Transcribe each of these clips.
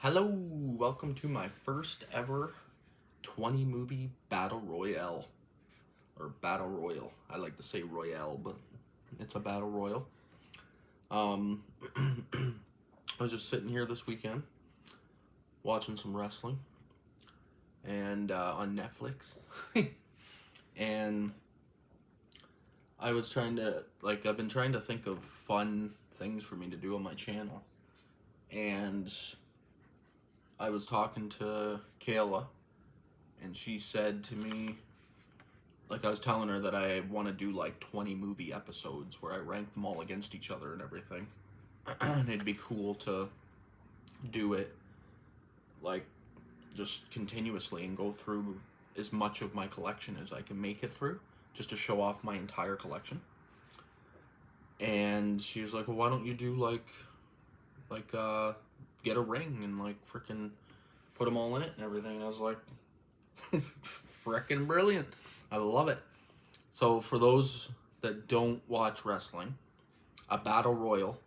Hello, welcome to my first ever 20 movie battle royale, or battle royal. I like to say royale, but it's a battle royal. I was just sitting here this weekend watching some wrestling and on Netflix, and I've been trying to think of fun things for me to do on my channel, and I was talking to Kayla, and she said to me, I was telling her that I want to do like 20 movie episodes where I rank them all against each other and everything. And it'd be cool to do it like just continuously and go through as much of my collection as I can make it through, just to show off my entire collection. And she was like, well, why don't you do get a ring and freaking put them all in it and everything. And I was like, freaking brilliant. I love it. So for those that don't watch wrestling, a battle royal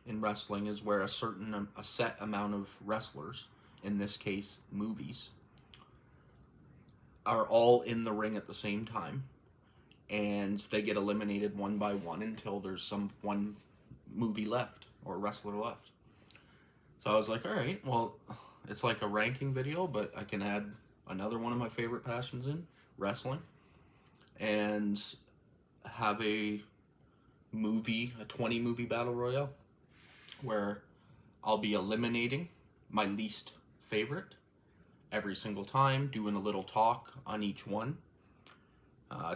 in wrestling is where a set amount of wrestlers, in this case movies, are all in the ring at the same time, and they get eliminated one by one until there's one movie left or wrestler left. So I was like, all right, well, it's like a ranking video, but I can add another one of my favorite passions in wrestling and have a 20 movie battle royale where I'll be eliminating my least favorite every single time, doing a little talk on each one,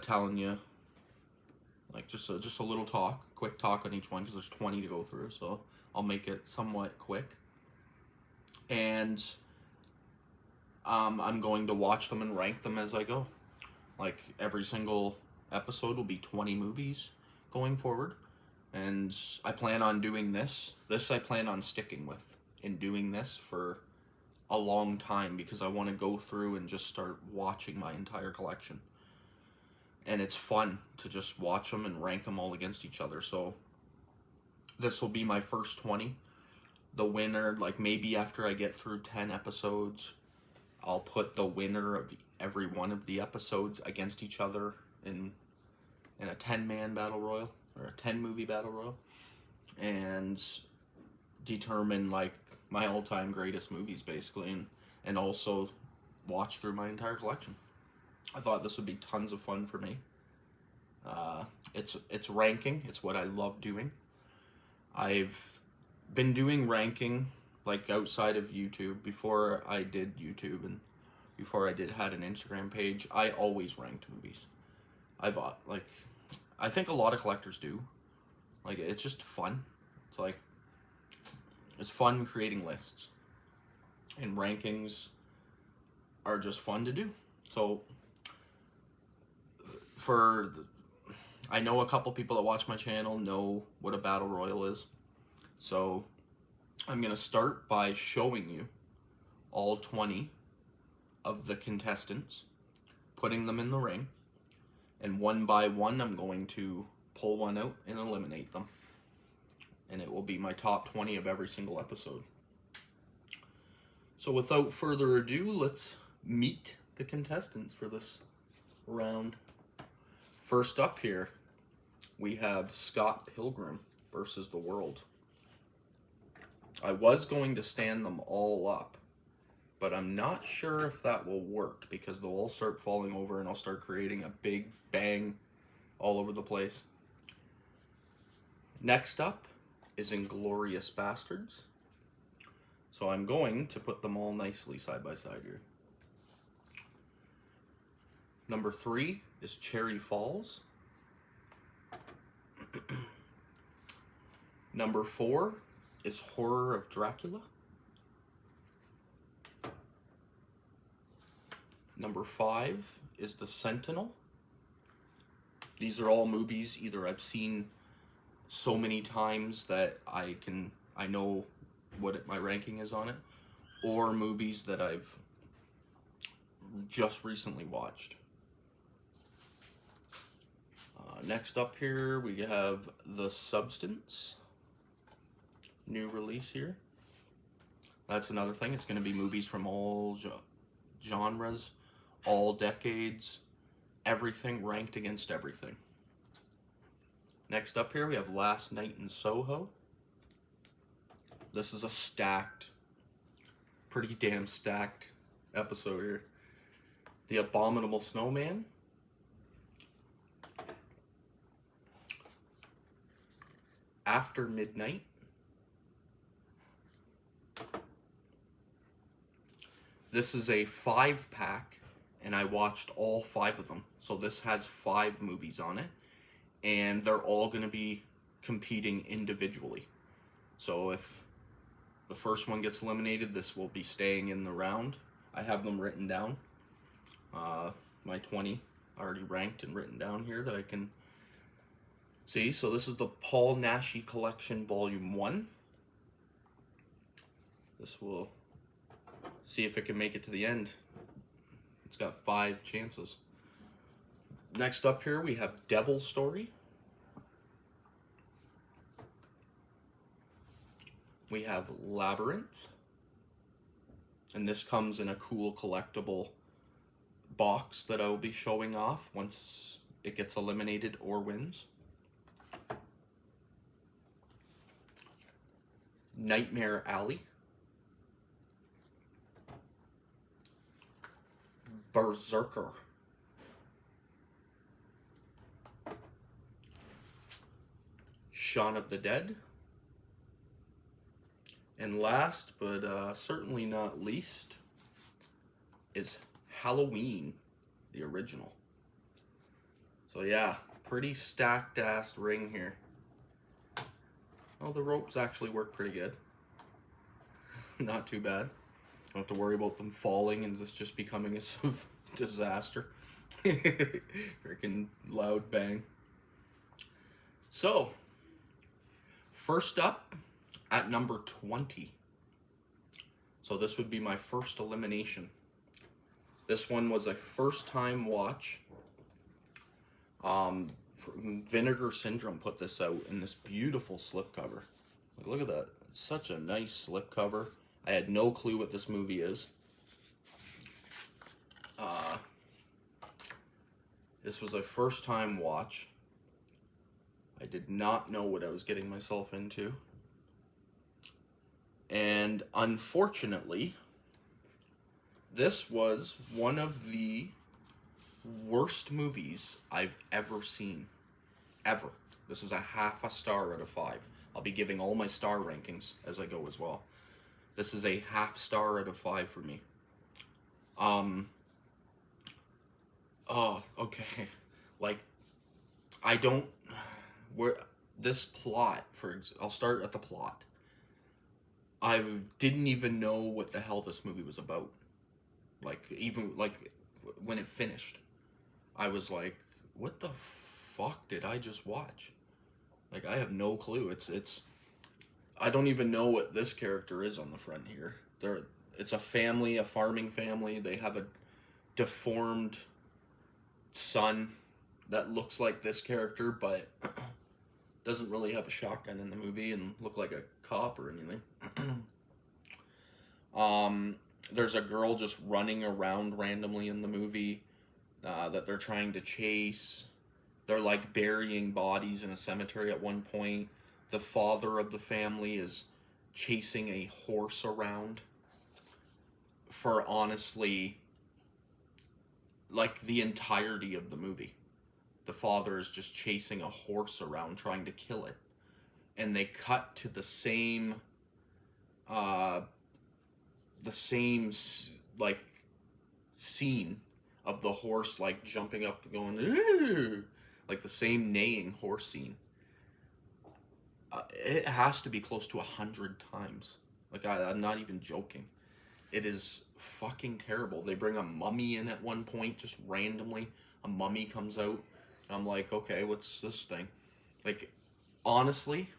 telling you just a little talk, quick talk on each one, because there's 20 to go through, so I'll make it somewhat quick. And I'm going to watch them and rank them as I go. Like, every single episode will be 20 movies going forward. And I plan on doing this. I plan on sticking with and doing this for a long time, because I want to go through and just start watching my entire collection. And it's fun to just watch them and rank them all against each other. So this will be my first 20. The winner, maybe after I get through 10 episodes, I'll put the winner of every one of the episodes against each other in a 10-man battle royal, or a 10-movie battle royal, and determine my all-time greatest movies, basically, and also watch through my entire collection. I thought this would be tons of fun for me. It's ranking. It's what I love doing. I've been doing ranking outside of YouTube. Before I did YouTube and before I had an Instagram page, I always ranked movies. I think a lot of collectors do. It's just fun. It's fun creating lists, and rankings are just fun to do. So I know a couple people that watch my channel know what a battle royal is. So I'm going to start by showing you all 20 of the contestants, putting them in the ring, and one by one I'm going to pull one out and eliminate them. And it will be my top 20 of every single episode. So without further ado, let's meet the contestants for this round. First up here, we have Scott Pilgrim versus the World. I was going to stand them all up, but I'm not sure if that will work, because they'll all start falling over and I'll start creating a big bang all over the place. Next up is Inglourious Bastards. So I'm going to put them all nicely side by side here. Number 3 is Cherry Falls. Number 4 is Horror of Dracula. Number 5 is The Sentinel. These are all movies either I've seen so many times that I know what my ranking is on it, or movies that I've just recently watched. Next up here we have The Substance, new release here. That's another thing. It's going to be movies from all genres, all decades, everything ranked against everything. Next up here, we have Last Night in Soho. This is a pretty damn stacked episode here. The Abominable Snowman. After Midnight. This is a 5-pack, and I watched all 5 of them. So this has 5 movies on it, and they're all going to be competing individually. So if the first one gets eliminated, this will be staying in the round. I have them written down. My 20 already ranked and written down here that I can see. So this is the Paul Naschy Collection Volume 1. This will see if it can make it to the end. It's got 5 chances. Next up here we have Devil Story. We have Labyrinth. And this comes in a cool collectible box that I will be showing off once it gets eliminated or wins. Nightmare Alley. Berserker. Shaun of the Dead. And last, but certainly not least, is Halloween, the original. So yeah, pretty stacked ass ring here. Oh, the ropes actually work pretty good. Not too bad. Don't have to worry about them falling and this just becoming a disaster. Freaking loud bang. So, first up at number 20. So this would be my first elimination. This one was a first time watch. Vinegar Syndrome put this out in this beautiful slipcover. Like, look at that. It's such a nice slipcover. I had no clue what this movie is. This was a first time watch. I did not know what I was getting myself into. And unfortunately, this was one of the worst movies I've ever seen. Ever. This is a 0.5 star out of 5. I'll be giving all my star rankings as I go as well. This is a 0.5 star out of 5 for me. Oh, okay. Like, I don't... This plot, I'll start at the plot. I didn't even know what the hell this movie was about. Like, even, like, when it finished, I was like, what the fuck did I just watch? Like, I have no clue. It's I don't even know what this character is on the front here. It's a family, a farming family. They have a deformed son that looks like this character, but doesn't really have a shotgun in the movie and look like a cop or anything. There's a girl just running around randomly in the movie that they're trying to chase. They're like burying bodies in a cemetery at one point. The father of the family is chasing a horse around for honestly like the entirety of the movie. The father is just chasing a horse around trying to kill it. And they cut to the same like scene of the horse like jumping up going "Ooh!" Like the same neighing horse scene. It has to be close to 100 times. Like I'm not even joking. It is fucking terrible. They bring a mummy in at one point just randomly. A mummy comes out. And I'm like, okay, what's this thing? Like, honestly,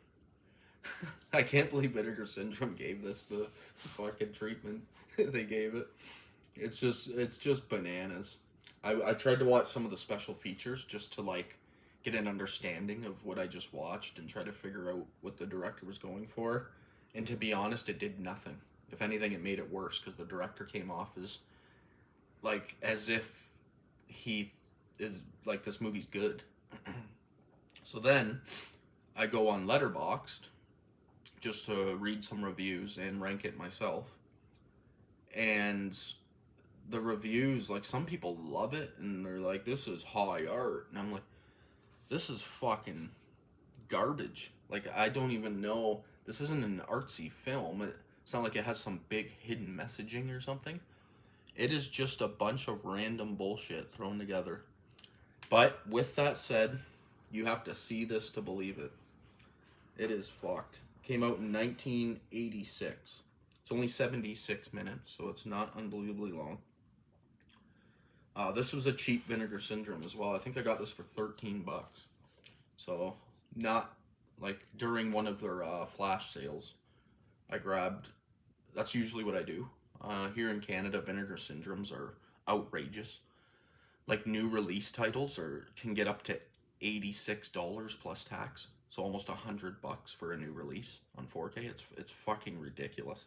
I can't believe Vinegar Syndrome gave this the fucking treatment they gave it. It's just bananas. I tried to watch some of the special features just to like get an understanding of what I just watched and try to figure out what the director was going for. And to be honest, it did nothing. If anything, it made it worse because the director came off as if he is like, this movie's good. So then I go on Letterboxd just to read some reviews and rank it myself. And the reviews, like, some people love it and they're like, this is high art. And I'm like, this is fucking garbage. Like, I don't even know. This isn't an artsy film. It's not like it has some big hidden messaging or something. It is just a bunch of random bullshit thrown together. But with that said, you have to see this to believe it. It is fucked. Came out in 1986. It's only 76 minutes, so it's not unbelievably long. This was a cheap Vinegar Syndrome as well. I think I got this for $13. So, not like during one of their flash sales. I grabbed, that's usually what I do. Here in Canada, Vinegar Syndromes are outrageous. Like, new release titles can get up to $86 plus tax. So almost $100 for a new release on 4K. It's fucking ridiculous.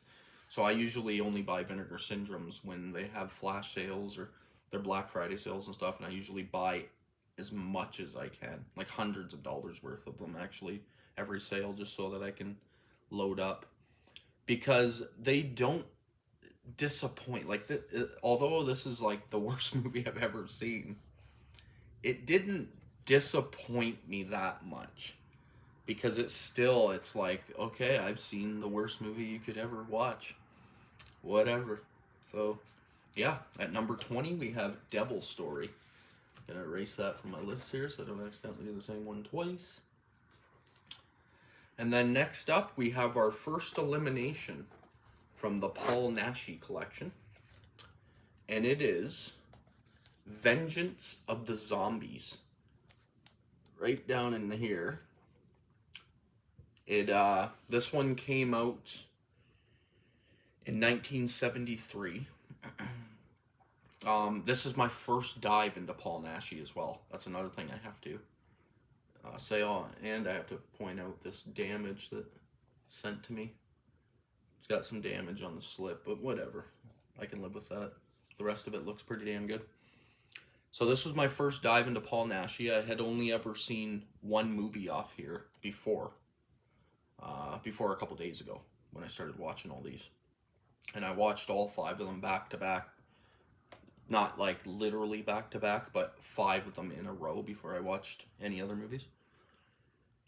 So I usually only buy Vinegar Syndromes when they have flash sales or their Black Friday sales and stuff, and I usually buy as much as I can, like hundreds of dollars worth of them actually every sale, just so that I can load up, because they don't disappoint. Like, although this is like the worst movie I've ever seen, it didn't disappoint me that much, because it's like, okay, I've seen the worst movie you could ever watch, whatever. So yeah, at number 20 we have Devil Story. I'm gonna erase that from my list here so I don't accidentally do the same one twice. And then next up we have our first elimination from the Paul Naschy collection, and it is Vengeance of the Zombies. Right down in here. This one came out in 1973. This is my first dive into Paul Naschy as well. That's another thing I have to say on, and I have to point out this damage that sent to me. It's got some damage on the slip, but whatever. I can live with that. The rest of it looks pretty damn good. So this was my first dive into Paul Naschy. I had only ever seen one movie off here before a couple days ago when I started watching all these. And I watched all 5 of them back to back. Not like literally back to back, but 5 of them in a row before I watched any other movies.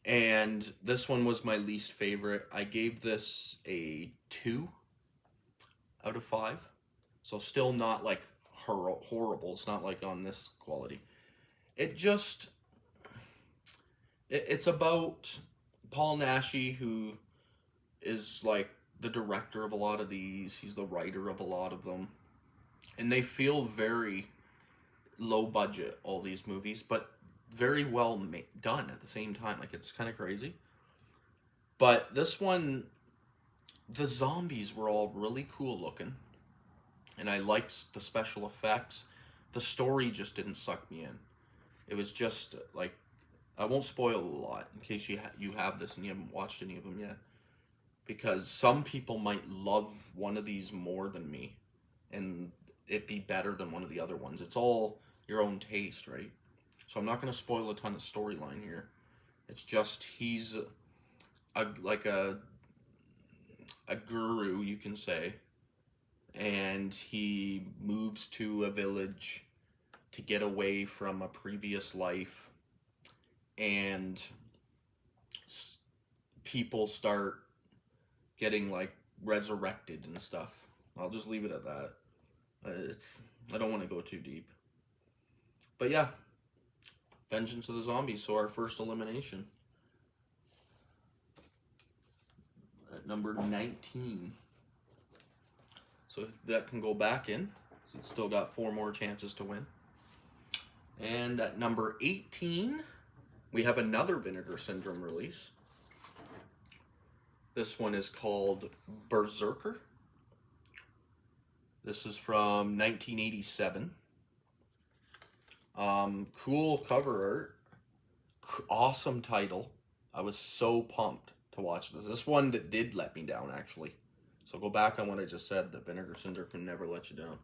And this one was my least favorite. I gave this a 2 out of 5. So still not like horrible. It's not like on this quality. It's about Paul Naschy, who is like the director of a lot of these. He's the writer of a lot of them. And they feel very low budget, all these movies, but very well done at the same time. Like, it's kind of crazy. But this one, the zombies were all really cool looking. And I liked the special effects. The story just didn't suck me in. It was just like, I won't spoil a lot in case you have this and you haven't watched any of them yet, because some people might love one of these more than me and it be better than one of the other ones. It's all your own taste, right? So I'm not going to spoil a ton of storyline here. It's just he's a guru, you can say, and he moves to a village to get away from a previous life, and people start getting like resurrected and stuff. I'll just leave it at that. I don't want to go too deep. But yeah, Vengeance of the Zombies, so our first elimination. At number 19. So that can go back in. So it's still got 4 more chances to win. And at number 18, we have another Vinegar Syndrome release. This one is called Berserker. This is from 1987. Cool cover art. Awesome title. I was so pumped to watch this. This one that did let me down, actually. So go back on what I just said, that Vinegar Syndrome can never let you down.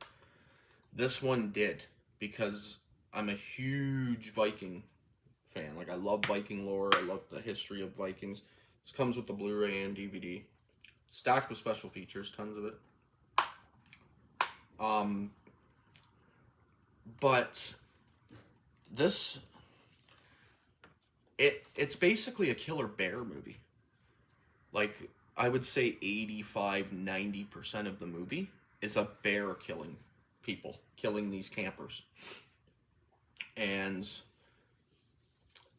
This one did, because I'm a huge Viking fan. Like, I love Viking lore. I love the history of Vikings. This comes with the Blu-ray and DVD. Stacked with special features, tons of it. But this, it's basically a killer bear movie. Like, I would say 85-90% of the movie is a bear killing people, killing these campers. And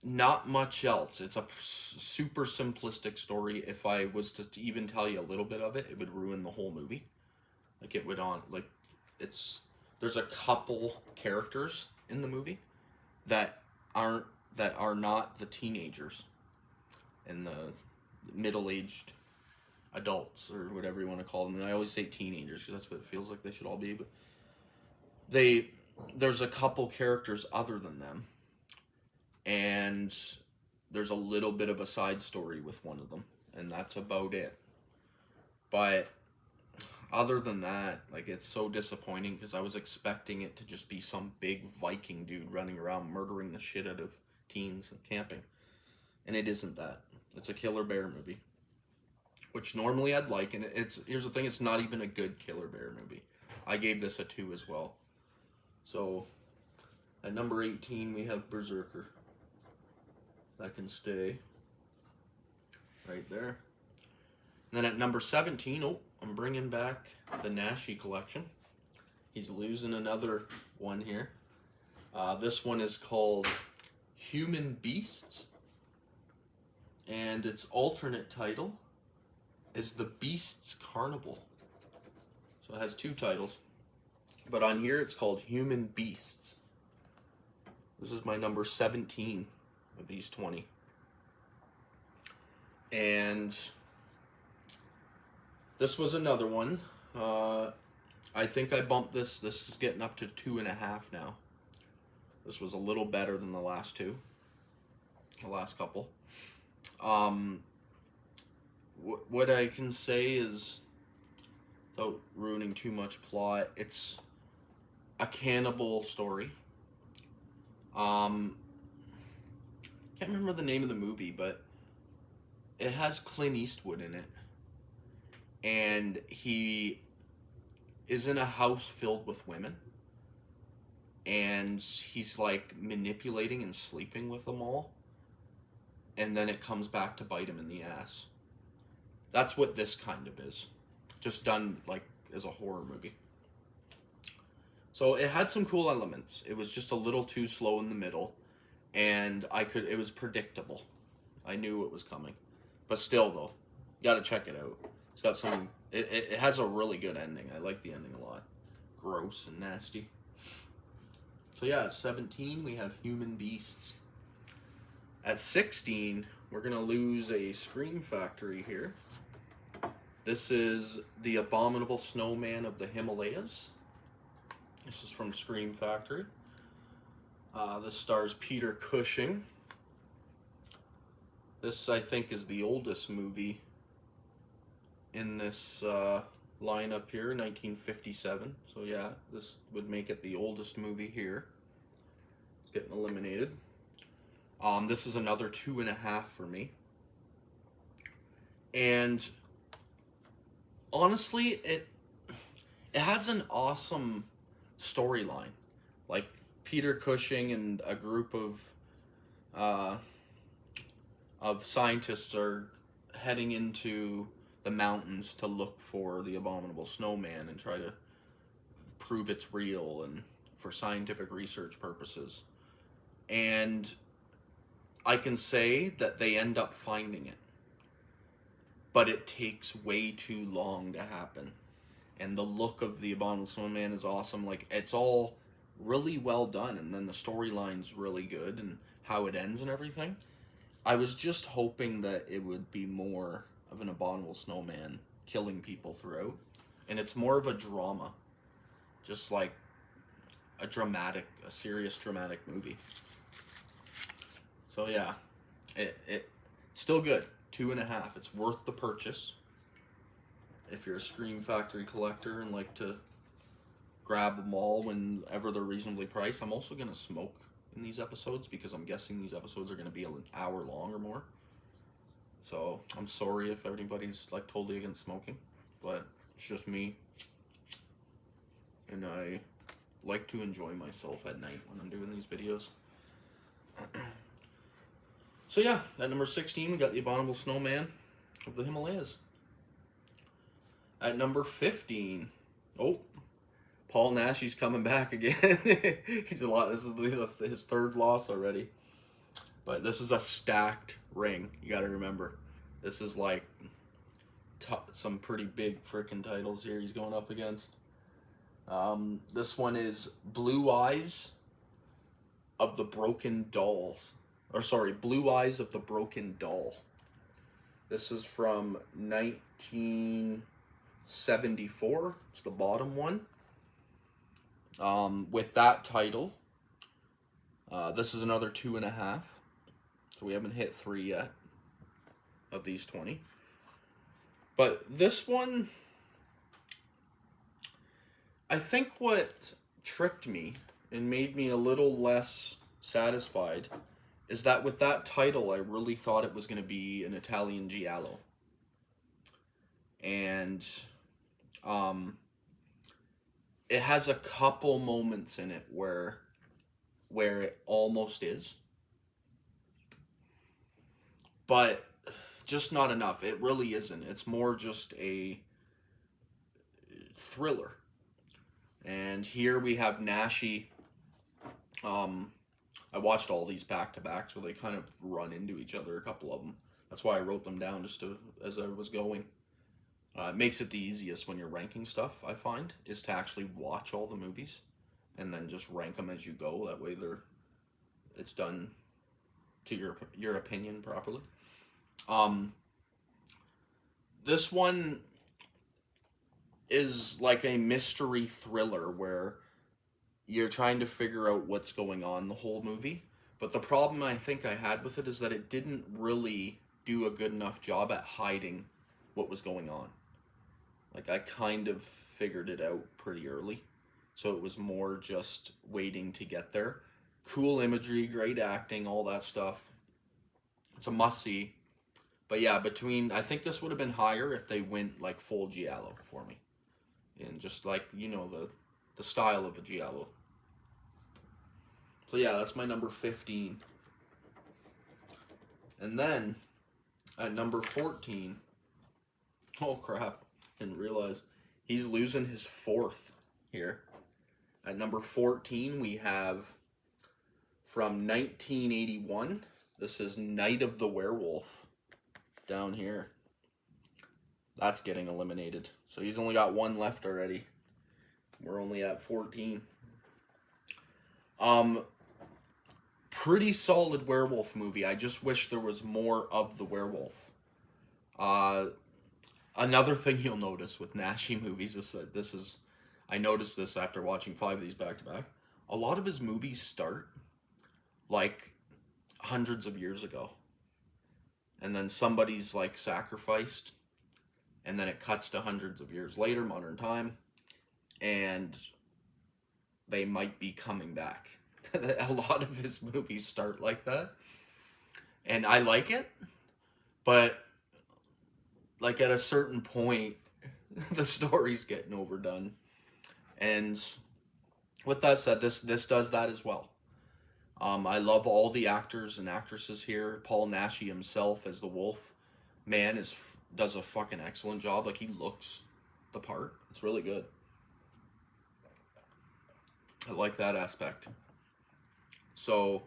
not much else. It's a super simplistic story. If I was to even tell you a little bit of it, it would ruin the whole movie. Like, it would there's a couple characters in the movie that are not the teenagers and the middle-aged adults, or whatever you want to call them. And I always say teenagers because that's what it feels like they should all be, but there's a couple characters other than them, and there's a little bit of a side story with one of them, and that's about it. But other than that, like, it's so disappointing because I was expecting it to just be some big Viking dude running around murdering the shit out of teens and camping. And it isn't that. It's a killer bear movie, which normally I'd like. And here's the thing, it's not even a good killer bear movie. I gave this a 2 as well. So at number 18, we have Berserker. That can stay right there. And then at number 17, I'm bringing back the Nashi collection. He's losing another one here. This one is called Human Beasts. And its alternate title is The Beasts Carnival. So it has 2 titles. But on here it's called Human Beasts. This is my number 17 of these 20. And this was another one. I think I bumped this. This is getting up to 2.5 now. This was a little better than the last 2. The last couple. What I can say is, without ruining too much plot, it's a cannibal story. Can't remember the name of the movie, but it has Clint Eastwood in it. And he is in a house filled with women. And he's like manipulating and sleeping with them all. And then it comes back to bite him in the ass. That's what this kind of is. Just done like as a horror movie. So it had some cool elements. It was just a little too slow in the middle. And it was predictable. I knew it was coming. But still though, you gotta check it out. It's got some, it has a really good ending. I like the ending a lot. Gross and nasty. So yeah, at 17, we have Human Beasts. At 16, we're gonna lose a Scream Factory here. This is The Abominable Snowman of the Himalayas. This is from Scream Factory. This stars Peter Cushing. This, I think, is the oldest movie in this lineup here, 1957. So yeah, this would make it the oldest movie here. It's getting eliminated. This is another 2.5 for me. And honestly, it has an awesome storyline. Like, Peter Cushing and a group of scientists are heading into the mountains to look for the abominable snowman and try to prove it's real and for scientific research purposes. And I can say that they end up finding it, but it takes way too long to happen. And the look of the abominable snowman is awesome. Like, it's all really well done, and then the storyline's really good and how it ends and everything. I was just hoping that it would be more of an abominable snowman killing people throughout, and it's more of a drama, just like a serious dramatic movie. So yeah, it still good. 2.5. It's worth the purchase. if you're a Scream Factory collector and like to grab them all whenever they're reasonably priced. I'm also going to smoke in these episodes because I'm guessing these episodes are going to be an hour long or more. So I'm sorry if anybody's like totally against smoking, but it's just me. And I like to enjoy myself at night when I'm doing these videos. So yeah, at number 16 we got the Abominable Snowman of the Himalayas. At number 15, oh, Paul Naschy's coming back again. He's a lot. This is his third loss already. But this is a stacked ring. You got to remember, this is like some pretty big freaking titles here he's going up against. This one is Blue Eyes of the Broken Dolls. Or sorry, Blue Eyes of the Broken Doll. This is from 1974. It's the bottom one. With that title, this is another 2.5. So we haven't hit 3 yet of these 20. But this one, I think what tricked me and made me a little less satisfied is that with that title, I really thought it was going to be an Italian giallo. And it has a couple moments in it where it almost is. But just not enough. It really isn't. It's more just a thriller. And here we have Naschy. I watched all these back to back, so they kind of run into each other, a couple of them. That's why I wrote them down just as I was going. It makes it the easiest when you're ranking stuff, I find, is to actually watch all the movies and then just rank them as you go. That way it's done to your opinion properly. This one is like a mystery thriller where you're trying to figure out what's going on the whole movie. But the problem I think I had with it is that it didn't really do a good enough job at hiding what was going on. Like, I kind of figured it out pretty early. So it was more just waiting to get there. Cool imagery, great acting, all that stuff. It's a must-see. But yeah, I think this would have been higher if they went like full giallo for me. And just like, you know, the style of a giallo. So yeah, that's my number 15. And then, at number 14, oh crap, didn't realize, he's losing his 4th here. At number 14, we have, from 1981, this is Night of the Werewolf, down here. That's getting eliminated. So he's only got 1 left already. We're only at 14. Pretty solid werewolf movie. I just wish there was more of the werewolf. Another thing you'll notice with Naschy movies is that I noticed this after watching 5 of these back to back. A lot of his movies start like hundreds of years ago. And then somebody's like sacrificed. And then it cuts to hundreds of years later, modern time. And they might be coming back. A lot of his movies start like that. And I like it. But like at a certain point, the story's getting overdone. And with that said, this does that as well. I love all the actors and actresses here. Paul Naschy himself as the Wolf Man does a fucking excellent job. Like, he looks the part. It's really good. I like that aspect. So,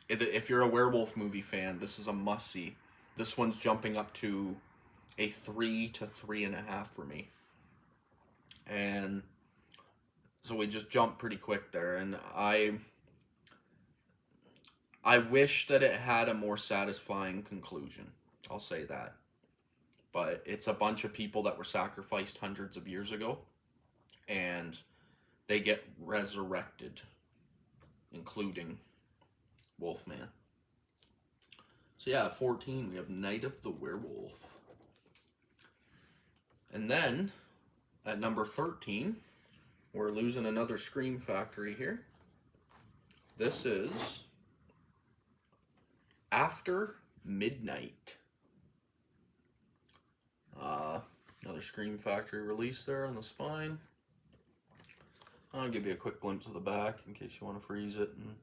if you're a werewolf movie fan, this is a must-see. This one's jumping up to a 3 to 3.5 for me. And so we just jumped pretty quick there. And I wish that it had a more satisfying conclusion. I'll say that. But it's a bunch of people that were sacrificed hundreds of years ago. And they get resurrected, including Wolfman. So yeah, 14, we have Night of the Werewolf. And then at number 13, we're losing another Scream Factory here. This is After Midnight. Another Scream Factory release there on the spine. I'll give you a quick glimpse of the back in case you want to freeze it and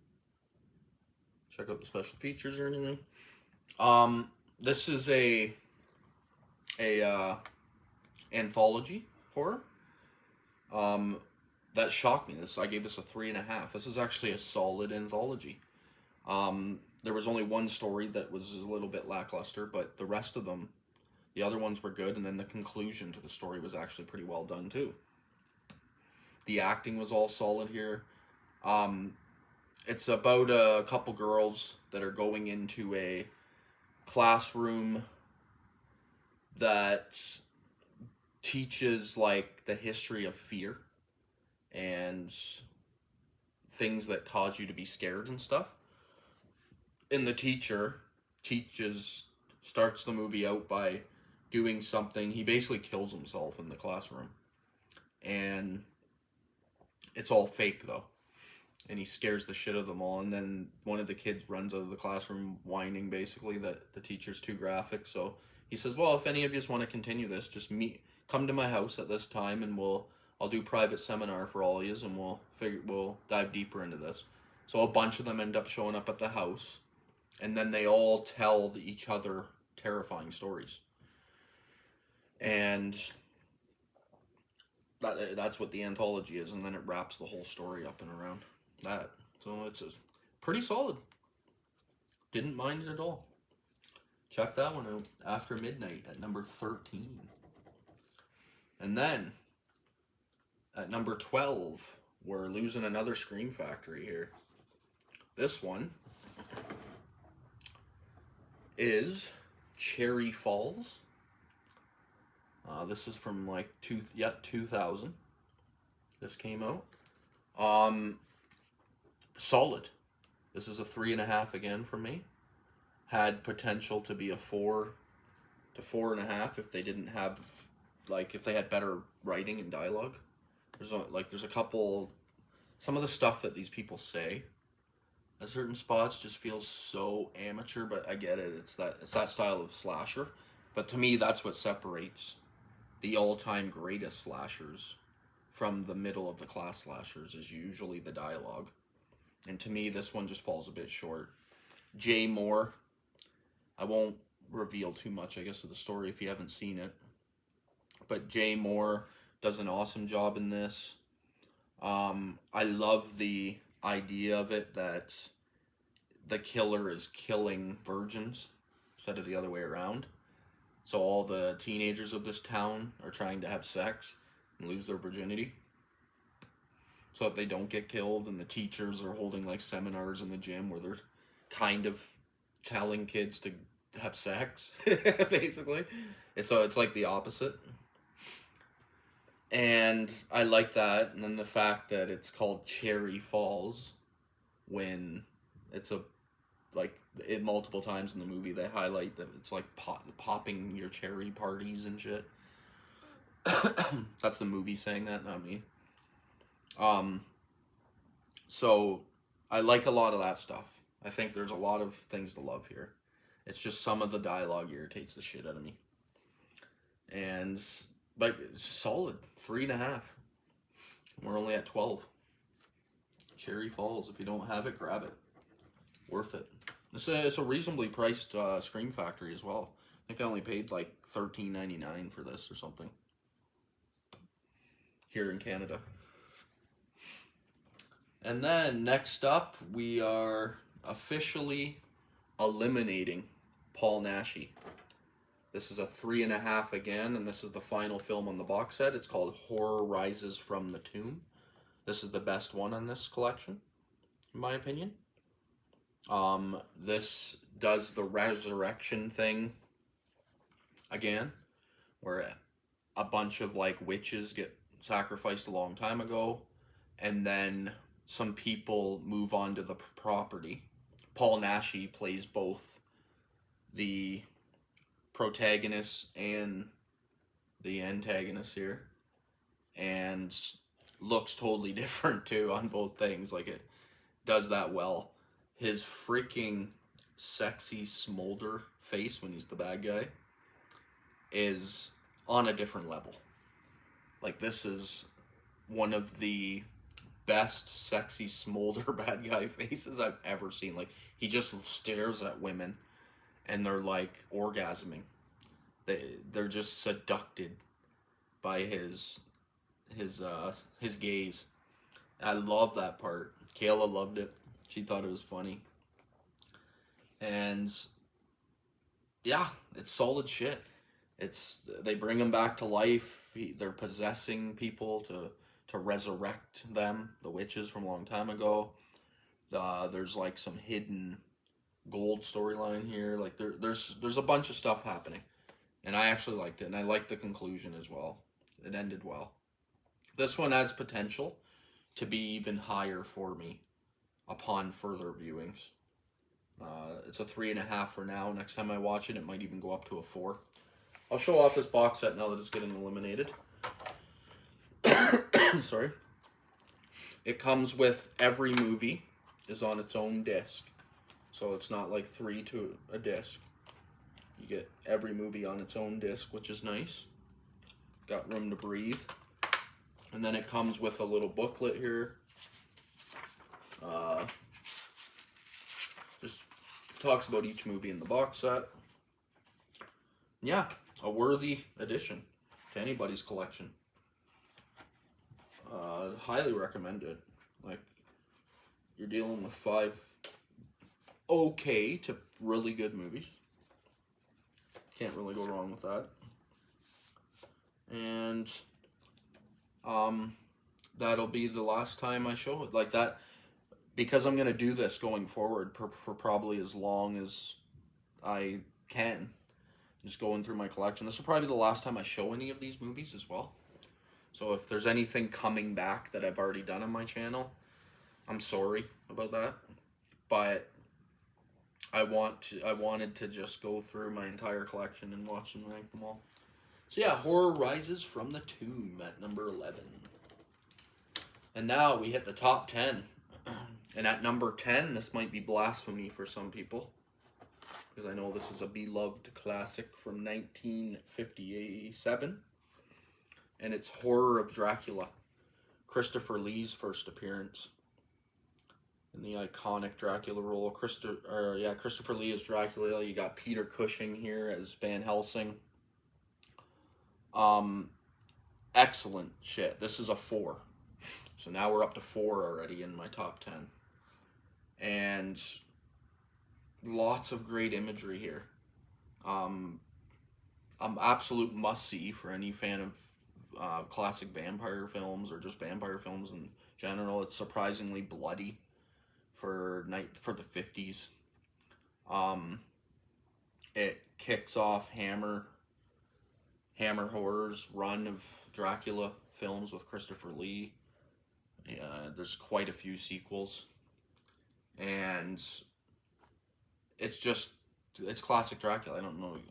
check out the special features or anything. This is a anthology horror. That shocked me. I gave this a 3.5. This is actually a solid anthology. There was only one story that was a little bit lackluster, but the rest of them, the other ones were good, and then the conclusion to the story was actually pretty well done too. The acting was all solid here. It's about a couple girls that are going into a classroom that teaches like the history of fear and things that cause you to be scared and stuff. And the teacher starts the movie out by doing something. He basically kills himself in the classroom. And it's all fake though. And he scares the shit out of them all. And then one of the kids runs out of the classroom whining basically that the teacher's too graphic. So he says, well, if any of you want to continue this, just come to my house at this time and I'll do private seminar for all of you and we'll dive deeper into this. So a bunch of them end up showing up at the house, and then they all tell each other terrifying stories. And that's what the anthology is, and then it wraps the whole story up and around that. So it's pretty solid. Didn't mind it at all. Check that one out. After Midnight at number 13. And then at number 12, we're losing another Scream Factory here. This one is Cherry Falls. This is from like 2000. This came out. Solid. This is a 3.5 again from me. Had potential to be a 4 to 4.5 if they didn't have, if they had better writing and dialogue. There's a couple, some of the stuff that these people say at certain spots just feels so amateur, but I get it. It's that style of slasher. But to me, that's what separates the all-time greatest slashers from the middle of the class slashers is usually the dialogue. And to me, this one just falls a bit short. Jay Moore, I won't reveal too much, I guess, of the story if you haven't seen it. But Jay Moore does an awesome job in this. I love the idea of it that the killer is killing virgins instead of the other way around. So all the teenagers of this town are trying to have sex and lose their virginity so that they don't get killed, and the teachers are holding like seminars in the gym where they're kind of telling kids to have sex, basically. And so it's like the opposite. And I like that. And then the fact that it's called Cherry Falls when it's multiple times in the movie they highlight that it's like popping your cherry parties and shit. That's the movie saying that, not me. So I like a lot of that stuff. I think there's a lot of things to love here. It's just some of the dialogue irritates the shit out of me. But it's solid. 3.5. We're only at 12. Cherry Falls. If you don't have it, grab it. Worth it. It's a reasonably priced Scream Factory as well. I think I only paid like $13.99 for this or something. Here in Canada. And then next up, we are officially eliminating Paul Naschy. This is a 3.5 again, and this is the final film on the box set. It's called Horror Rises from the Tomb. This is the best one in this collection, in my opinion. This does the resurrection thing again, where a bunch of witches get sacrificed a long time ago, and then some people move on to the property. Paul Naschy plays both the protagonist and the antagonist here, and looks totally different too on both things. Like it does that well. His freaking sexy smolder face when he's the bad guy is on a different level. Like this is one of the best sexy smolder bad guy faces I've ever seen. Like he just stares at women and they're like orgasming. They're just seducted by his gaze. I love that part. Kayla loved it. She thought it was funny. And yeah, it's solid shit. It's they bring him back to life. They're possessing people to resurrect them, the witches from a long time ago. There's like some hidden gold storyline here. Like there's a bunch of stuff happening, and I actually liked it, and I liked the conclusion as well. It ended well. This one has potential to be even higher for me upon further viewings. It's a 3.5 for now. Next time I watch it, it might even go up to a 4. I'll show off this box set now that it's getting eliminated. Sorry. It comes with every movie is on its own disc. So it's not like 3 to a disc. You get every movie on its own disc, which is nice. Got room to breathe. And then it comes with a little booklet here. Just talks about each movie in the box set. Yeah, a worthy addition to anybody's collection. Highly recommend it. Like, you're dealing with 5 okay to really good movies. Can't really go wrong with that. And that'll be the last time I show it. Like that, because I'm going to do this going forward for probably as long as I can. Just going through my collection. This will probably be the last time I show any of these movies as well. So if there's anything coming back that I've already done on my channel, I'm sorry about that. But I wanted to just go through my entire collection and watch and rank them all. So yeah, Horror Rises from the Tomb at number 11. And now we hit the top 10. And at number 10, this might be blasphemy for some people, because I know this is a beloved classic from 1957. And it's Horror of Dracula. Christopher Lee's first appearance in the iconic Dracula role. Christopher Lee as Dracula. You got Peter Cushing here as Van Helsing. Excellent shit. This is a 4. So now we're up to 4 already in my top 10. And lots of great imagery here. Absolute must-see for any fan of classic vampire films or just vampire films in general. It's surprisingly bloody for the 50s. It kicks off Hammer Horror's run of Dracula films with Christopher Lee. There's quite a few sequels, and it's classic Dracula.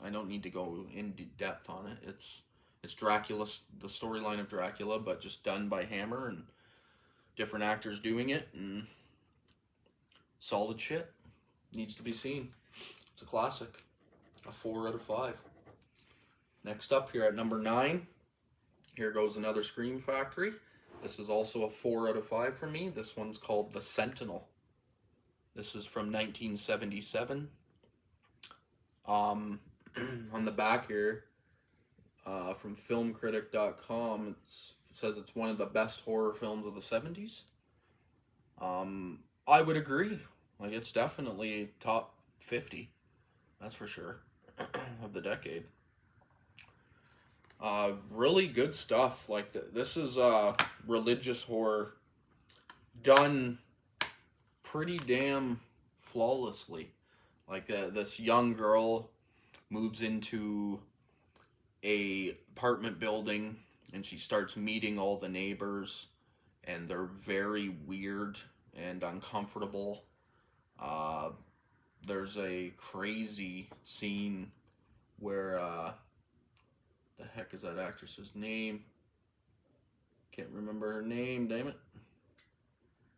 I don't need to go in depth on it. It's Dracula, the storyline of Dracula, but just done by Hammer and different actors doing it, and solid shit. Needs to be seen. It's a classic. A 4 out of 5. Next up here at number 9, here goes another Scream Factory. This is also a 4 out of 5 for me. This one's called The Sentinel. This is from 1977. On the back here, from filmcritic.com, it says it's one of the best horror films of the 70s. I would agree. Like, it's definitely top 50. That's for sure. Of the decade. Really good stuff. Like, this is religious horror done pretty damn flawlessly. Like, this young girl moves into a apartment building and she starts meeting all the neighbors, and they're very weird and uncomfortable. There's a crazy scene where The heck is that actress's name? Can't remember her name, damn it.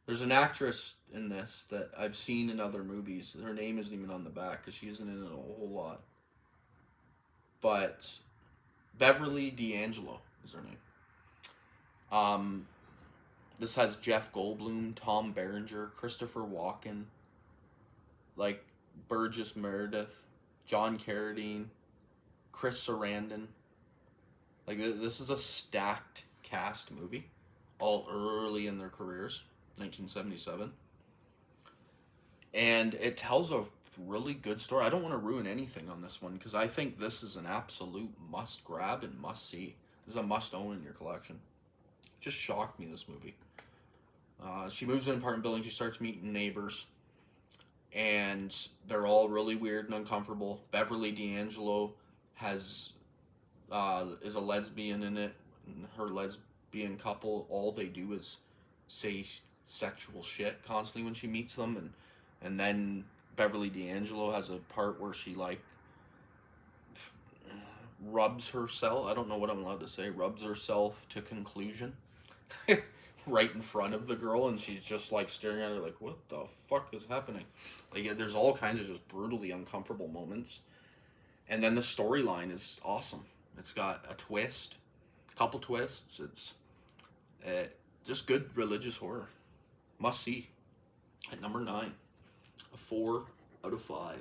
There's an actress in this that I've seen in other movies. Her name isn't even on the back because she isn't in it a whole lot. But Beverly D'Angelo is her name. This has Jeff Goldblum, Tom Berenger, Christopher Walken, like Burgess Meredith, John Carradine, Chris Sarandon. Like, this is a stacked cast movie, all early in their careers, 1977. And it tells a really good story. I don't want to ruin anything on this one because I think this is an absolute must grab and must see. This is a must own in your collection. It just shocked me, this movie. She moves in an apartment building. She starts meeting neighbors, and they're all really weird and uncomfortable. Beverly D'Angelo is a lesbian in it. And her lesbian couple, all they do is say sexual shit constantly when she meets them, and then Beverly D'Angelo has a part where she like rubs herself. I don't know what I'm allowed to say. Rubs herself to conclusion. Right in front of the girl, and she's just like staring at her like, what the fuck is happening? Like, there's all kinds of just brutally uncomfortable moments. And then the storyline is awesome. It's got a twist, a couple twists. It's just good religious horror. Must see. At number 9, a 4 out of 5.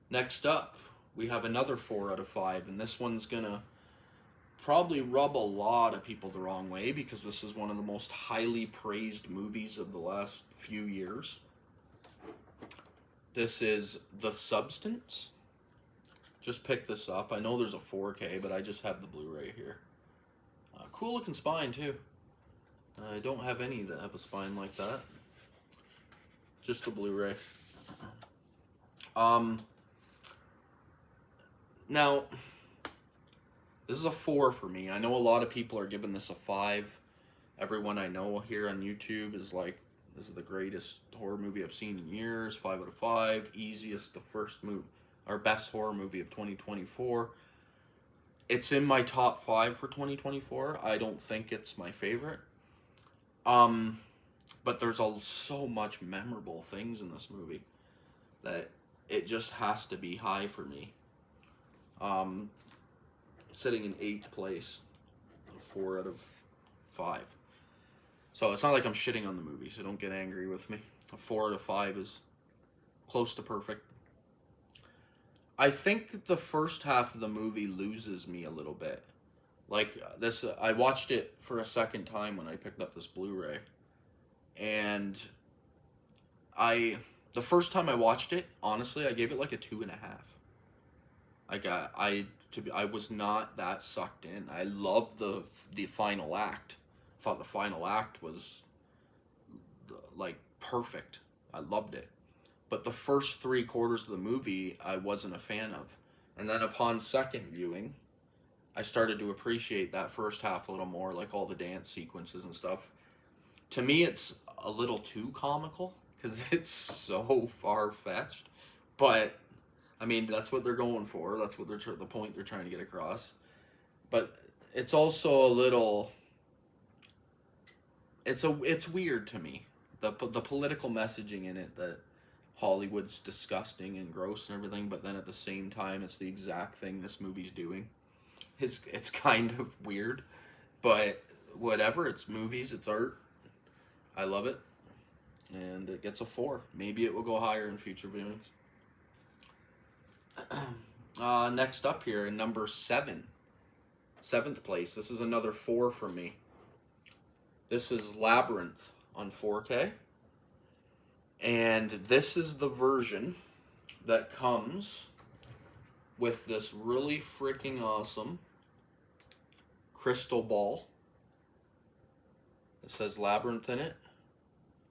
Next up, we have another 4 out of 5, and this one's gonna probably rub a lot of people the wrong way because this is one of the most highly praised movies of the last few years. This is The Substance. Just picked this up. I know there's a 4K, but I just have the Blu-ray here. Cool looking spine too. I don't have any that have a spine like that. Just the Blu-ray. Now, this is a 4 for me. I know a lot of people are giving this a 5. Everyone I know here on YouTube is like, this is the greatest horror movie I've seen in years. 5 out of 5. Easiest, the first movie, our best horror movie of 2024. It's in my top 5 for 2024. I don't think it's my favorite. But there's so much memorable things in this movie that it just has to be high for me. Sitting in 8th place, 4 out of 5. So it's not like I'm shitting on the movie, so don't get angry with me. A 4 out of 5 is close to perfect. I think the first half of the movie loses me a little bit. Like this, I watched it for a second time when I picked up this Blu-ray, and the first time I watched it, honestly, I gave it like a 2.5. I was not that sucked in. I loved the final act. I thought the final act was like perfect. I loved it. But the first 3/4 of the movie I wasn't a fan of. And then upon second viewing, I started to appreciate that first half a little more, like all the dance sequences and stuff. To me, it's a little too comical because it's so far-fetched. But I mean, that's what they're going for. That's what the point they're trying to get across. But it's also a little. It's weird to me. The political messaging in it, that Hollywood's disgusting and gross and everything, but then at the same time, it's the exact thing this movie's doing. It's kind of weird, but whatever. It's movies. It's art. I love it, and it gets a 4. Maybe it will go higher in future viewings. Next up here in number 7, 7th place. This is another 4 for me. This is Labyrinth on 4K, and this is the version that comes with this really freaking awesome crystal ball. It says Labyrinth in it.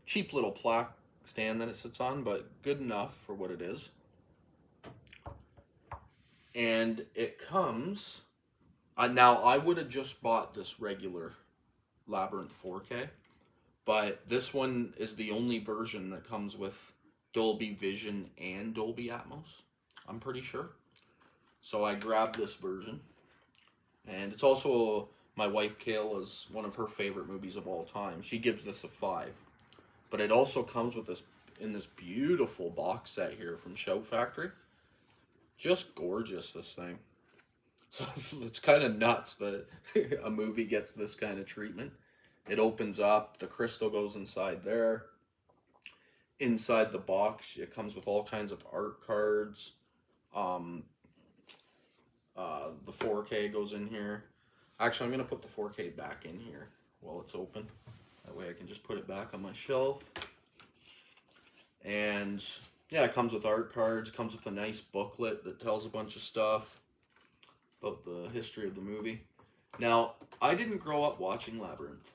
Cheap little plaque stand that it sits on, but good enough for what it is. And it comes. Now, I would have just bought this regular Labyrinth 4K, but this one is the only version that comes with Dolby Vision and Dolby Atmos, I'm pretty sure. So I grabbed this version. And it's also my wife Kayla's one of her favorite movies of all time. She gives this a 5. But it also comes with this in this beautiful box set here from Shout Factory. Just gorgeous, this thing. So it's kind of nuts that a movie gets this kind of treatment. It opens up, the crystal goes inside there. Inside the box, it comes with all kinds of art cards. Um, the 4K goes in here. Actually, I'm going to put the 4K back in here while it's open. That way I can just put it back on my shelf. And yeah, it comes with art cards, comes with a nice booklet that tells a bunch of stuff about the history of the movie. Now, I didn't grow up watching Labyrinth.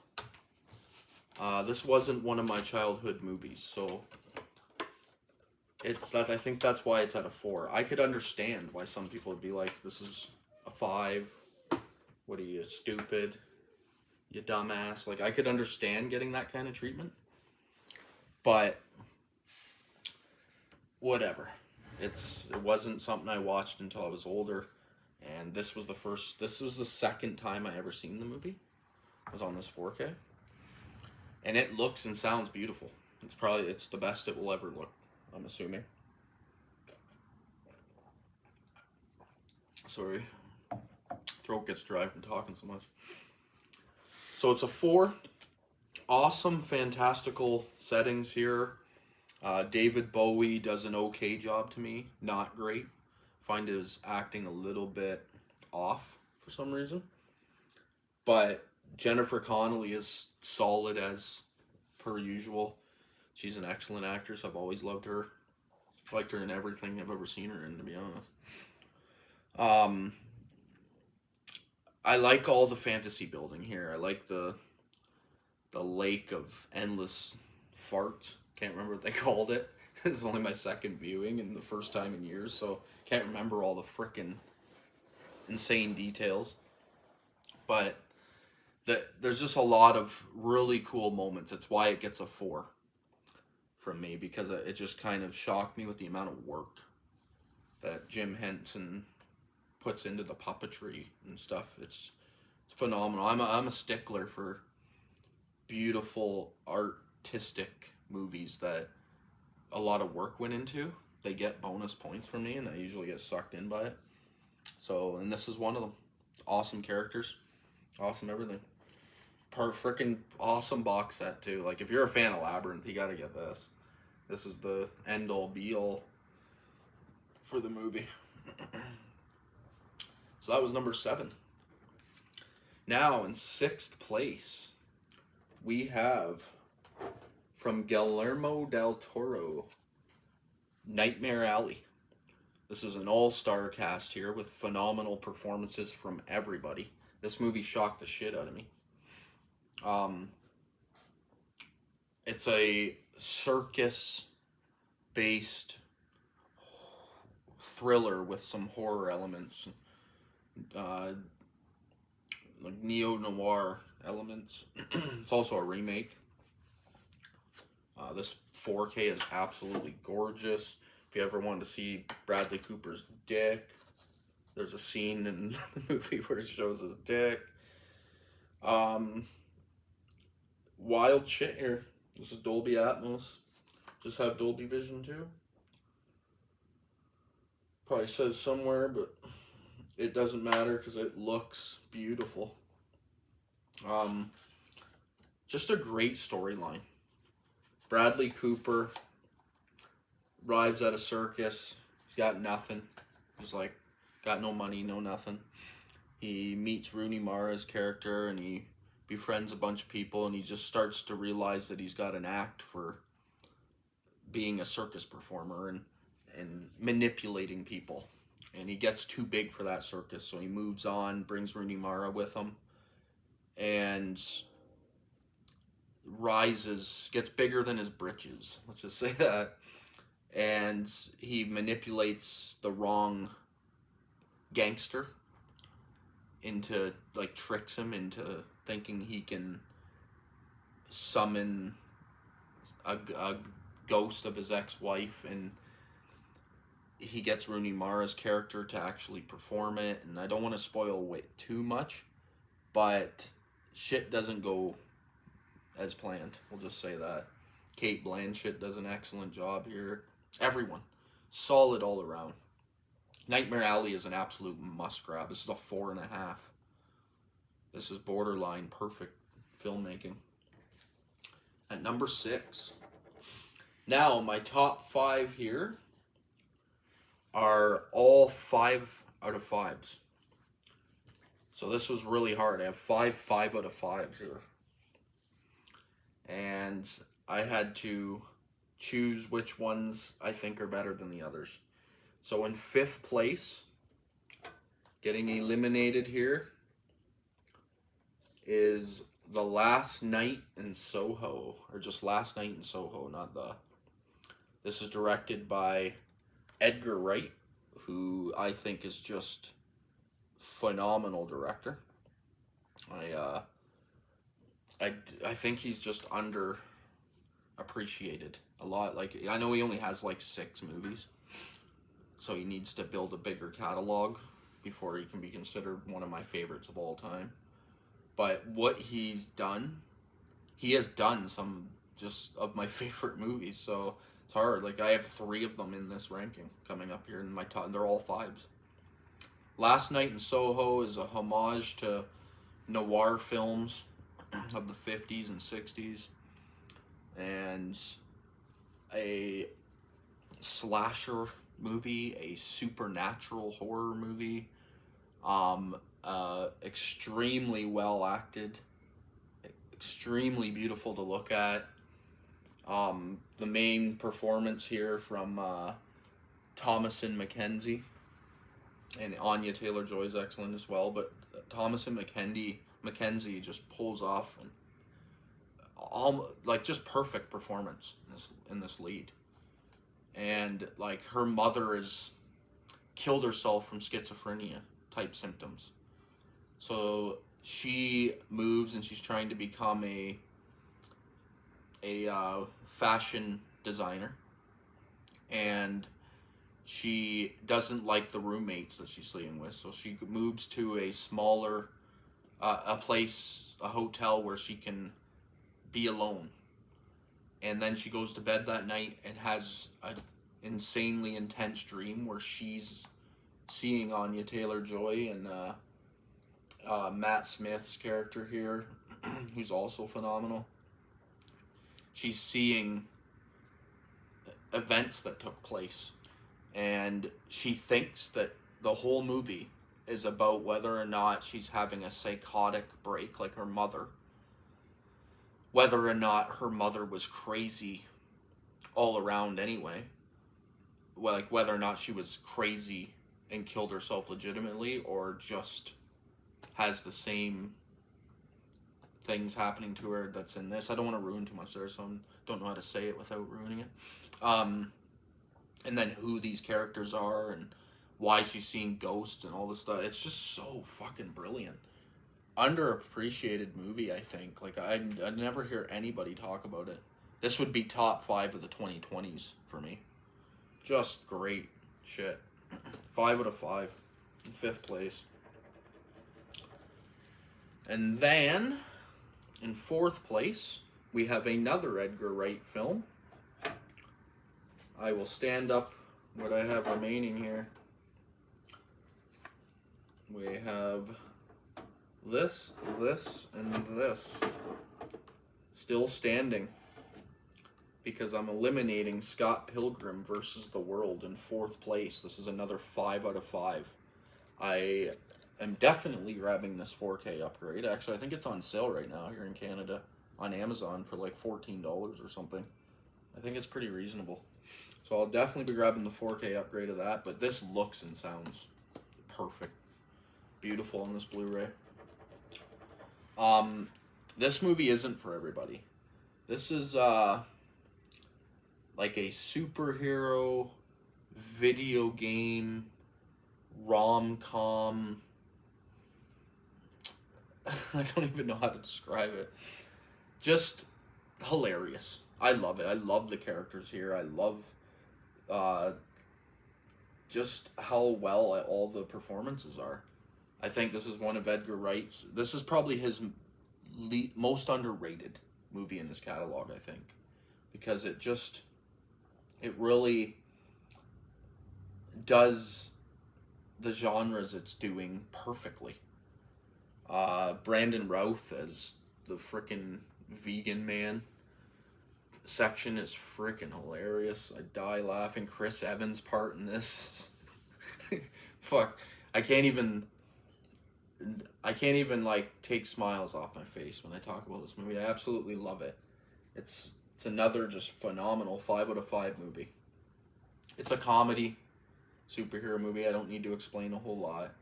This wasn't one of my childhood movies, so I think that's why it's at a 4. I could understand why some people would be like, this is a 5. What are you, stupid? You dumbass. Like, I could understand getting that kind of treatment. But whatever. It wasn't something I watched until I was older. And this was the second time I ever seen the movie. It was on this 4K. And it looks and sounds beautiful. It's the best it will ever look, I'm assuming. Sorry. Throat gets dry from talking so much. So it's a 4. Awesome, fantastical settings here. David Bowie does an okay job to me. Not great. Find his acting a little bit off for some reason. But Jennifer Connelly is solid as per usual. She's an excellent actress. I've always loved her. Liked her in everything I've ever seen her in, to be honest. I like all the fantasy building here. I like the lake of endless farts. Can't remember what they called it. This is only my second viewing and the first time in years, so can't remember all the frickin' insane details. But there's just a lot of really cool moments. It's why it gets a 4 from me, because it just kind of shocked me with the amount of work that Jim Henson puts into the puppetry and stuff. It's phenomenal. I'm a stickler for beautiful artistic movies that a lot of work went into. They get bonus points from me, and I usually get sucked in by it. So, and this is one of them. Awesome characters, awesome everything. Freaking awesome box set too. Like, if you're a fan of Labyrinth, you gotta get this. This is the end all be all for the movie. So that was number 7. Now in 6th place, we have from Guillermo del Toro, Nightmare Alley. This is an all-star cast here with phenomenal performances from everybody. This movie shocked the shit out of me. It's a circus-based thriller with some horror elements, like neo-noir elements. It's also a remake. This 4K is absolutely gorgeous. If you ever wanted to see Bradley Cooper's dick, there's a scene in the movie where it shows his dick. Wild shit here. This is Dolby Atmos. Just have Dolby Vision too. Probably says somewhere, but it doesn't matter because it looks beautiful. Just a great storyline. Bradley Cooper arrives at a circus. He's got nothing. He's like, got no money, no nothing. He meets Rooney Mara's character and he befriends a bunch of people, and he just starts to realize that he's got an act for being a circus performer and manipulating people. And he gets too big for that circus, so he moves on, brings Rooney Mara with him, and gets bigger than his britches. Let's just say that. And he manipulates the wrong gangster into, like, tricks him into thinking he can summon a ghost of his ex-wife, and he gets Rooney Mara's character to actually perform it, and I don't want to spoil way too much, but shit doesn't go as planned. We'll just say that. Kate Blanchett does an excellent job here. Everyone, solid all around. Nightmare Alley is an absolute must grab. This is a 4.5. This is borderline perfect filmmaking. At number 6. Now, my top 5 here are all 5 out of 5s. So this was really hard. I have 5 out of 5s here. And I had to choose which ones I think are better than the others. So in 5th place, getting eliminated here, is The Last Night in Soho. Or just Last Night in Soho, not the... This is directed by Edgar Wright, who I think is just phenomenal director. I think he's just underappreciated a lot. Like, I know he only has like 6 movies, so he needs to build a bigger catalog before he can be considered one of my favorites of all time. But what he's done, he has done some just of my favorite movies, so it's hard. Like, I have 3 of them in this ranking coming up here in my top. They're all 5s. Last Night in Soho is a homage to noir films of the 50s and 60s, and a slasher movie, a supernatural horror movie, extremely well acted, extremely beautiful to look at. The main performance here from Thomasin McKenzie, and Anya Taylor-Joy is excellent as well, but Thomasin McKenzie just pulls off like just perfect performance in this lead. And like, her mother has killed herself from schizophrenia type symptoms, so she moves and she's trying to become a fashion designer, and she doesn't like the roommates that she's sleeping with, so she moves to a smaller a hotel where she can be alone. And then she goes to bed that night and has an insanely intense dream where she's seeing Anya Taylor-Joy and Matt Smith's character here, who's also phenomenal. She's seeing events that took place, and she thinks that the whole movie is about whether or not she's having a psychotic break like her mother, whether or not her mother was crazy all around anyway, like whether or not she was crazy and killed herself legitimately, or just has the same things happening to her that's in this. I don't want to ruin too much there, so I don't know how to say it without ruining it. And then who these characters are and why she's seeing ghosts and all this stuff. It's just so fucking brilliant. Underappreciated movie, I think. Like, I never hear anybody talk about it. This would be top 5 of the 2020s for me. Just great shit. 5 out of 5. In 5th place. And then, in 4th place, we have another Edgar Wright film. I will stand up what I have remaining here. We have this, and this. Still standing. Because I'm eliminating Scott Pilgrim versus the World in 4th place. This is another 5 out of 5. I am definitely grabbing this 4K upgrade. Actually, I think it's on sale right now here in Canada on Amazon for like $14 or something. I think it's pretty reasonable. So I'll definitely be grabbing the 4K upgrade of that, but this looks and sounds perfect. Beautiful on this Blu-ray. This movie isn't for everybody. This is like a superhero video game rom-com. I don't even know how to describe it. Just hilarious. I love it. I love the characters here. I love just how well all the performances are. I think this is one of Edgar Wright's. This is probably his most underrated movie in his catalog, I think, because it really does the genres it's doing perfectly. Brandon Routh as the frickin' vegan man section is frickin' hilarious. I die laughing. Chris Evans' part in this. Fuck. I can't even like take smiles off my face when I talk about this movie. I absolutely love it. It's another just phenomenal 5 out of 5 movie. It's a comedy superhero movie. I don't need to explain a whole lot.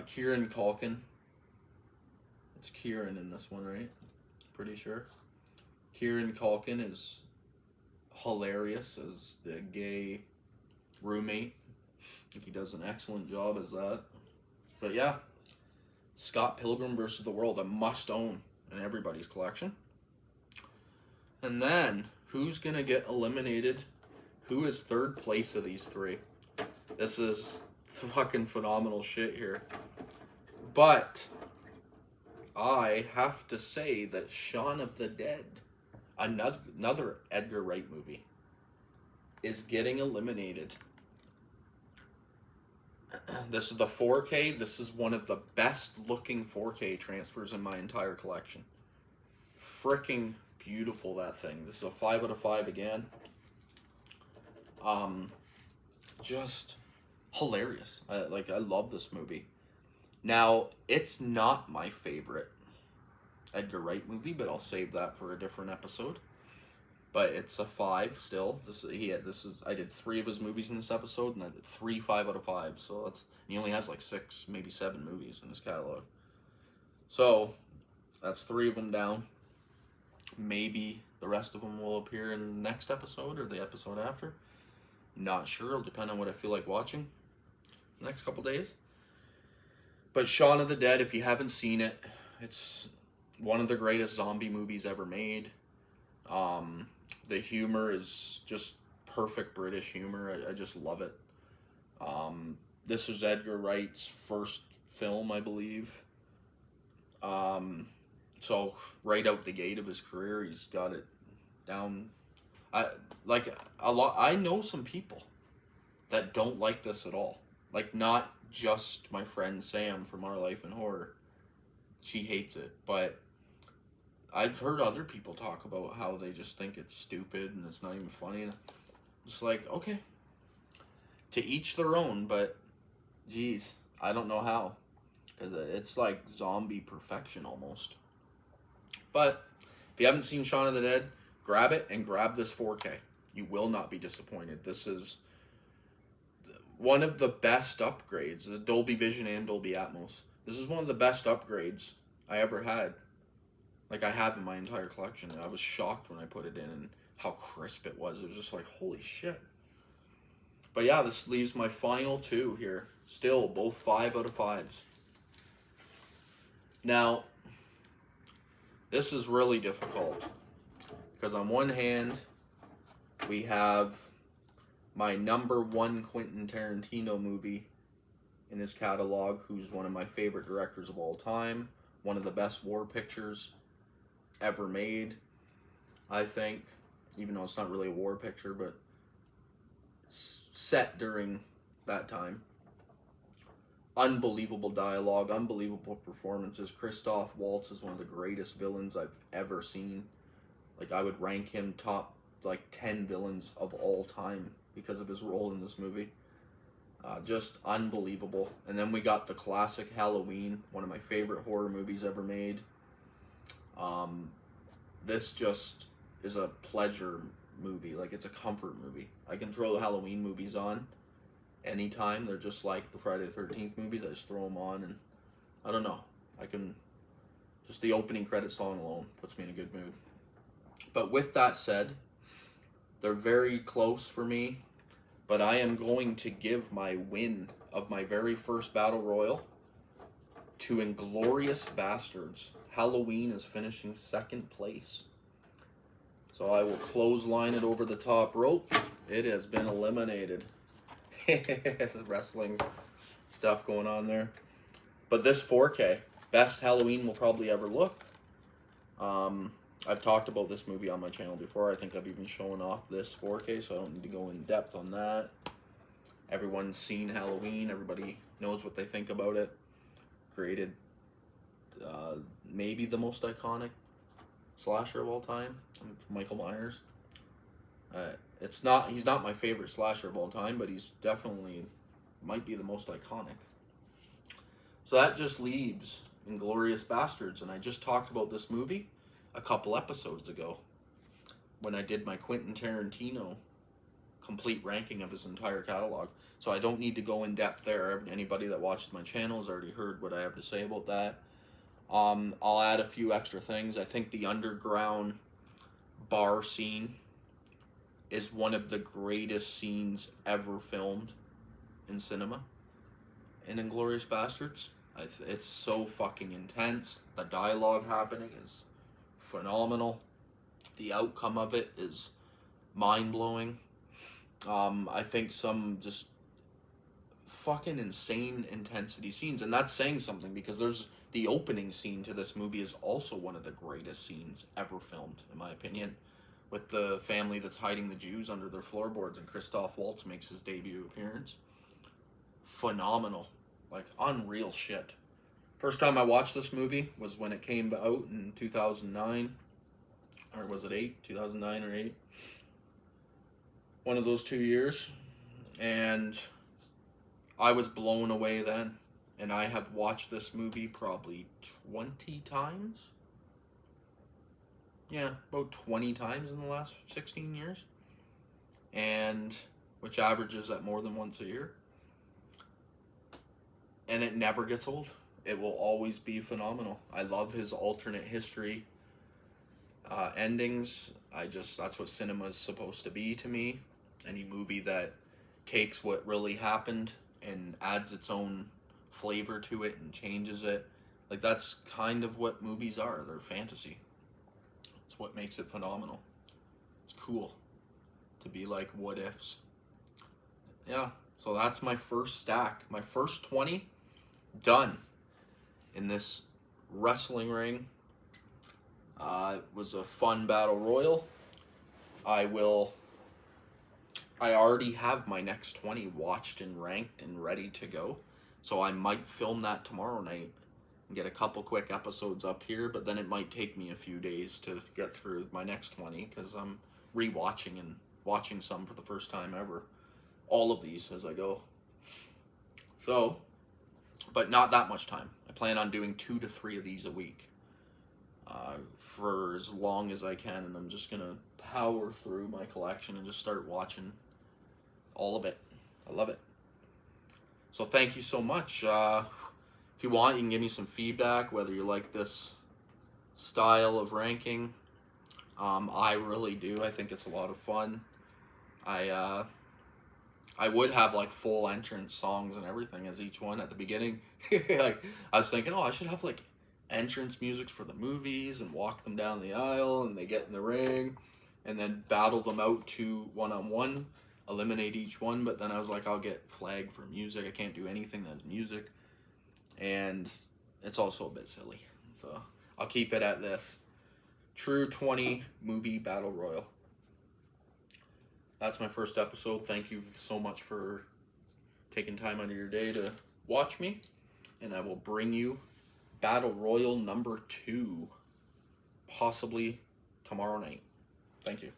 Kieran Culkin. It's Kieran in this one, right? Pretty sure. Kieran Culkin is hilarious as the gay roommate. I think he does an excellent job as that. But yeah, Scott Pilgrim vs. the World, a must own in everybody's collection. And then, who's going to get eliminated? Who is third place of these three? This is fucking phenomenal shit here. But I have to say that Shaun of the Dead, another Edgar Wright movie, is getting eliminated. This is the 4K. This is one of the best looking 4K transfers in my entire collection. Freaking beautiful, that thing. This is a 5 out of 5 again. Just hilarious. I love this movie. Now, it's not my favorite Edgar Wright movie, but I'll save that for a different episode. But it's a 5 still. I did 3 of his movies in this episode, and I did 3 5 out of 5. So he only has like 6, maybe 7 movies in his catalog. So that's 3 of them down. Maybe the rest of them will appear in the next episode or the episode after. Not sure. It'll depend on what I feel like watching the next couple days. But Shaun of the Dead, if you haven't seen it, it's one of the greatest zombie movies ever made. The humor is just perfect British humor. I just love it. This was Edgar Wright's first film, I believe. So right out the gate of his career, he's got it down. I know some people that don't like this at all. Like, not just my friend Sam from Our Life in Horror. She hates it, but I've heard other people talk about how they just think it's stupid and it's not even funny. And just like, okay, to each their own, but geez, I don't know how, because it's like zombie perfection almost. But if you haven't seen Shaun of the Dead, grab it and grab this 4K. You will not be disappointed. This is one of the best upgrades, the Dolby Vision and Dolby Atmos. This is one of the best upgrades I ever had. Like, I have in my entire collection. I was shocked when I put it in and how crisp it was. It was just like, holy shit. But yeah, this leaves my final 2 here. Still, both 5 out of 5s. Now, this is really difficult. Because on one hand, we have my number 1 Quentin Tarantino movie in his catalog, who's one of my favorite directors of all time. One of the best war pictures ever made, I think. Even though it's not really a war picture, but set during that time. Unbelievable dialogue, unbelievable performances. Christoph Waltz is one of the greatest villains I've ever seen. Like, I would rank him top, 10 villains of all time because of his role in this movie. Just unbelievable. And then we got the classic Halloween, one of my favorite horror movies ever made. This just is a pleasure movie. Like, it's a comfort movie. I can throw the Halloween movies on anytime. They're just like the Friday the 13th movies. I just throw them on, and I don't know. Just the opening credit song alone puts me in a good mood. But with that said, they're very close for me. But I am going to give my win of my very first Battle Royal to Inglourious Bastards. Halloween is finishing 2nd place. So I will clothesline it over the top rope. It has been eliminated. Some wrestling stuff going on there. But this 4K, best Halloween we'll probably ever look. I've talked about this movie on my channel before. I think I've even shown off this 4K, so I don't need to go in depth on that. Everyone's seen Halloween. Everybody knows what they think about it. Created maybe the most iconic slasher of all time, Michael Myers. He's not my favorite slasher of all time, but he's definitely might be the most iconic. So that just leaves Inglourious Bastards, and I just talked about this movie a couple episodes ago when I did my Quentin Tarantino complete ranking of his entire catalog. So I don't need to go in depth there. Anybody that watches my channel has already heard what I have to say about that. I'll add a few extra things. I think the underground bar scene is one of the greatest scenes ever filmed in cinema. In Inglourious Bastards, it's so fucking intense. The dialogue happening is phenomenal. The outcome of it is mind-blowing. I think some just fucking insane intensity scenes, and that's saying something because there's the opening scene to this movie is also one of the greatest scenes ever filmed, in my opinion, with the family that's hiding the Jews under their floorboards, and Christoph Waltz makes his debut appearance. Phenomenal, like unreal shit. First time I watched this movie was when it came out in 2009, or was it 8? 2009 or 8? One of those 2 years, and I was blown away then, and I have watched this movie probably 20 times. Yeah, about 20 times in the last 16 years, and which averages at more than once a year. And it never gets old. It will always be phenomenal. I love his alternate history endings. That's what cinema is supposed to be to me. Any movie that takes what really happened and adds its own flavor to it and changes it. Like, that's kind of what movies are. They're fantasy. It's what makes it phenomenal. It's cool to be like what ifs. Yeah, so that's my first stack. My first 20 done in this wrestling ring. It was a fun battle royal. I already have my next 20 watched and ranked and ready to go. So I might film that tomorrow night and get a couple quick episodes up here, but then it might take me a few days to get through my next 20 because I'm rewatching and watching some for the first time ever. All of these as I go. So, but not that much time. I plan on doing 2 to 3 of these a week for as long as I can, and I'm just going to power through my collection and just start watching all of it. I love it. So thank you so much. If you want, you can give me some feedback, whether you like this style of ranking. I really do. I think it's a lot of fun. I would have like full entrance songs and everything as each one at the beginning. Like, I was thinking, I should have like entrance music for the movies and walk them down the aisle and they get in the ring and then battle them out to one-on-one, eliminate each one. But then I was like, I'll get flagged for music. I can't do anything that's music. And it's also a bit silly. So I'll keep it at this. True 20 movie battle royal. That's my first episode. Thank you so much for taking time out of your day to watch me. And I will bring you Battle Royal number 2, possibly tomorrow night. Thank you.